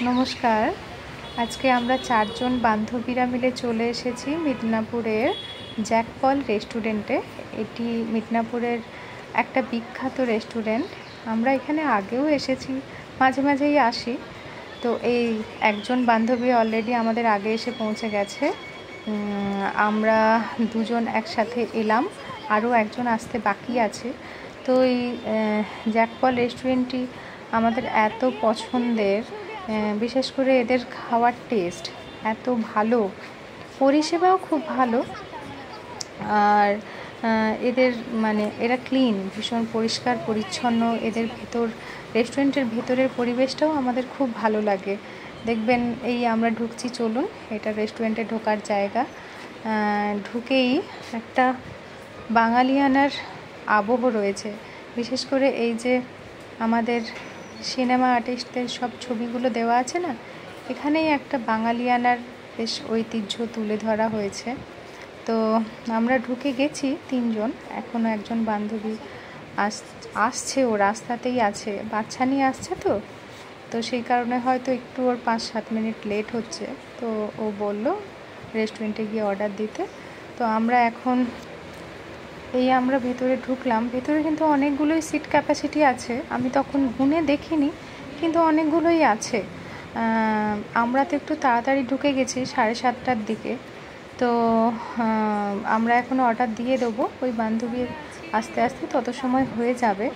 নমস্কার। আজকে আমরা 4 জন বান্ধবীরা মিলে চলে এসেছি মিদনাপুরের জ্যাক পল রেস্টুরেন্টে। এটি মিদনাপুরের একটা বিখ্যাত রেস্টুরেন্ট। আমরা এখানে আগেও এসেছি, মাঝে মাঝেই আসি। তো এই একজন বান্ধবী অলরেডি আমাদের আগে এসে পৌঁছে গেছে। আমরা দুজন একসাথে এলাম, আরও একজন আসতে বাকি আছে। তো এই জ্যাক পল রেস্টুরেন্টটি আমাদের এত পছন্দের, বিশেষ করে এদের খাওয়ার টেস্ট এত ভালো, পরিষেবাও খুব ভালো। আর এদের এরা ক্লিন, ভীষণ পরিষ্কার পরিচ্ছন্ন। এদের রেস্টুরেন্টের ভেতরের পরিবেশটাও আমাদের খুব ভালো লাগে। দেখবেন এই আমরা ঢুকছি, চলুন, এটা রেস্টুরেন্টে ঢোকার জায়গা। ঢুকেই একটা বাঙালিয়ানার আবহ রয়েছে। বিশেষ করে এই যে আমাদের সিনেমা আর্টিস্টদের সব ছবিগুলো দেওয়া আছে না, এখানেই একটা বাঙালিয়ানার বেশ ঐতিহ্য তুলে ধরা হয়েছে। তো আমরা ঢুকে গেছি 3 জন, এখনও একজন বান্ধবী আসছে, ও রাস্তাতেই আছে, বাচ্চা নিয়ে আসছে। তো সেই কারণে হয়তো একটু ওর 5-7 মিনিট লেট হচ্ছে। তো ও বলল রেস্টুরেন্টে গিয়ে অর্ডার দিতে। তো আমরা এখন আমরা ভেতরে ঢুকলাম। ভেতরে কিন্তু অনেকগুলোই সিট ক্যাপাসিটি আছে, আমি তখন গুনে দেখিনি, কিন্তু অনেকগুলোই আছে। আমরা তো একটু তাড়াতাড়ি ঢুকে গেছি, 7:30টার দিকে। তো আমরা এখন অর্ডার দিয়ে দেবো, ওই বান্ধবীর আস্তে আস্তে তত সময় হয়ে যাবে।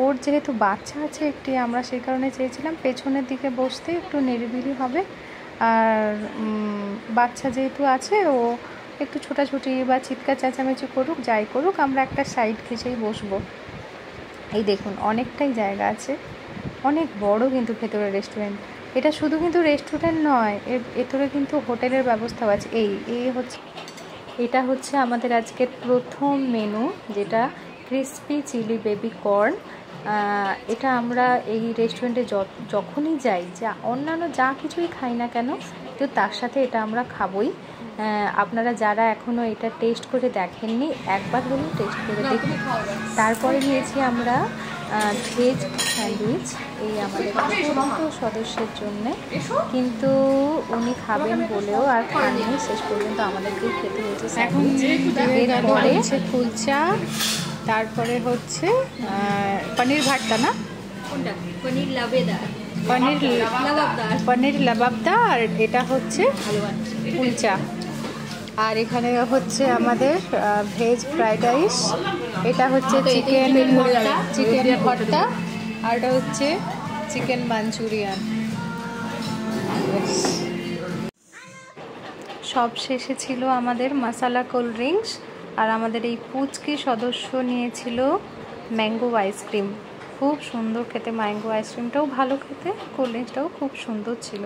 ওর যেহেতু বাচ্চা আছে একটি, আমরা সেই কারণে চেয়েছিলাম পেছনের দিকে বসতে, একটু নিরিবিলি হবে। আর বাচ্চা যেহেতু আছে, ও একটু ছোটাছুটি বা চিৎকার চেঁচামেচি করুক, যাই করুক, আমরা একটা সাইড ঘেঁচেই বসবো। এই দেখুন, অনেকটাই জায়গা আছে, অনেক বড় কিন্তু ভেতরে রেস্টুরেন্ট। এটা শুধু কিন্তু রেস্টুরেন্ট নয়, এর ভেতরে কিন্তু হোটেলের ব্যবস্থাও আছে। এটা হচ্ছে আমাদের আজকের প্রথম মেনু, যেটা ক্রিসপি চিলি বেবি কর্ন। এটা আমরা এই রেস্টুরেন্টে যখনই যাই, অন্যান্য যা কিছুই খাই না কেন, তো তার সাথে এটা আমরা খাবই। আপনারা যারা এখনও এটা টেস্ট করে দেখেননি, একবার হলেও টেস্ট করে দেখুন। তারপরে নিয়েছি আমরা ভেজ স্যান্ডউইচ, এই আমাদের প্রথম সদস্যের জন্যে, কিন্তু উনি খাবেন বলেও আর খাননি, শেষ পর্যন্ত আমাদেরকেই খেতে হয়েছে স্যান্ডউইচ। এরপরে হচ্ছে কুলচা, তারপরে হচ্ছে পনির ভর্তা, না পনির লাবাবদা, আর এটা হচ্ছে কুলচা। আর এখানে হচ্ছে আমাদের ভেজ ফ্রাইড রাইস, এটা হচ্ছে চিকেন ভর্তা, আর এটা হচ্ছে চিকেন মাঞ্চুরিয়ান। সব শেষে ছিল আমাদের মশালা কোল্ড ড্রিঙ্কস, আর আমাদের এই পুচকি সদস্য নিয়েছিল ম্যাঙ্গো আইসক্রিম। খুব সুন্দর খেতে, ম্যাঙ্গো আইসক্রিমটাও ভালো খেতে, কোল্ড ড্রিঙ্কসটাও খুব সুন্দর ছিল।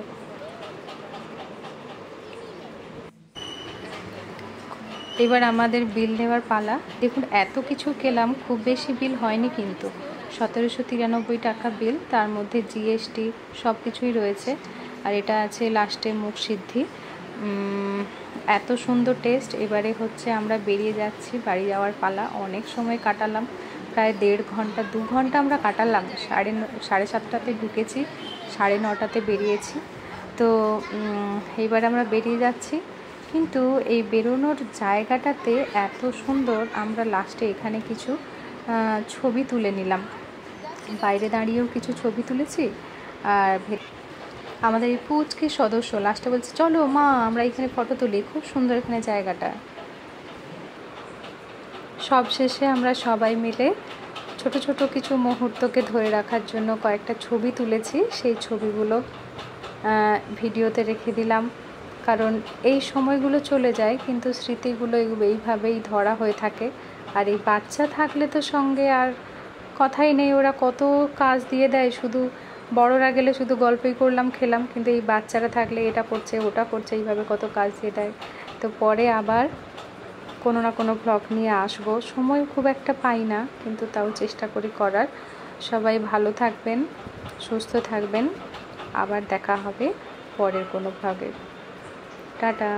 এবার আমাদের বিল দেওয়ার পালা। দেখুন, এত কিছু খেলাম, খুব বেশি বিল হয়নি, কিন্তু 1793 টাকা বিল, তার মধ্যে জিএসটি সব কিছুই রয়েছে। আর এটা আছে লাস্টে মুখ সিদ্ধি। এত সুন্দর টেস্ট। এবারে হচ্ছে আমরা বেরিয়ে যাচ্ছি, বাড়ি যাওয়ার পালা। অনেক সময় কাটালাম, প্রায় 1.5 ঘন্টা 2 ঘন্টা আমরা কাটালাম। 7:30টাতে ঢুকেছি, 9:30টাতে বেরিয়েছি। তো এইবার আমরা বেরিয়ে যাচ্ছি, কিন্তু এই বেরোনোর জায়গাটাতে এত সুন্দর, আমরা লাস্টে এখানে কিছু ছবি তুলে নিলাম, বাইরে দাঁড়িয়েও কিছু ছবি তুলেছি। আর আমাদের এই পুচকি সদস্য লাস্টে বলছে, চলো মা আমরা এখানে ফটো তুলি, খুব সুন্দর এখানে জায়গাটা। সব শেষে আমরা সবাই মিলে ছোট ছোট কিছু মুহূর্তকে ধরে রাখার জন্য কয়েকটা ছবি তুলেছি। সেই ছবিগুলো ভিডিওতে রেখে দিলাম, কারণ এই সময়গুলো চলে যায়, কিন্তু স্মৃতিগুলো এইভাবেই ধরা হয়ে থাকে। আর এই বাচ্চা থাকলে তো সঙ্গে আর কথাই নেই, ওরা কত কাজ দিয়ে দেয়। শুধু বড়রা গেলে শুধু গল্পই করলাম, খেলাম, কিন্তু এই বাচ্চারা থাকলে এটা করছে ওটা করছে, এইভাবে কত কাজ দিয়ে দেয়। তো পরে আবার কোনো না কোনো ব্লগ নিয়ে আসবো, সময় খুব একটা পাই না, কিন্তু তাও চেষ্টা করি করার। সবাই ভালো থাকবেন, সুস্থ থাকবেন, আবার দেখা হবে পরের কোনো ব্লগে। টাটা।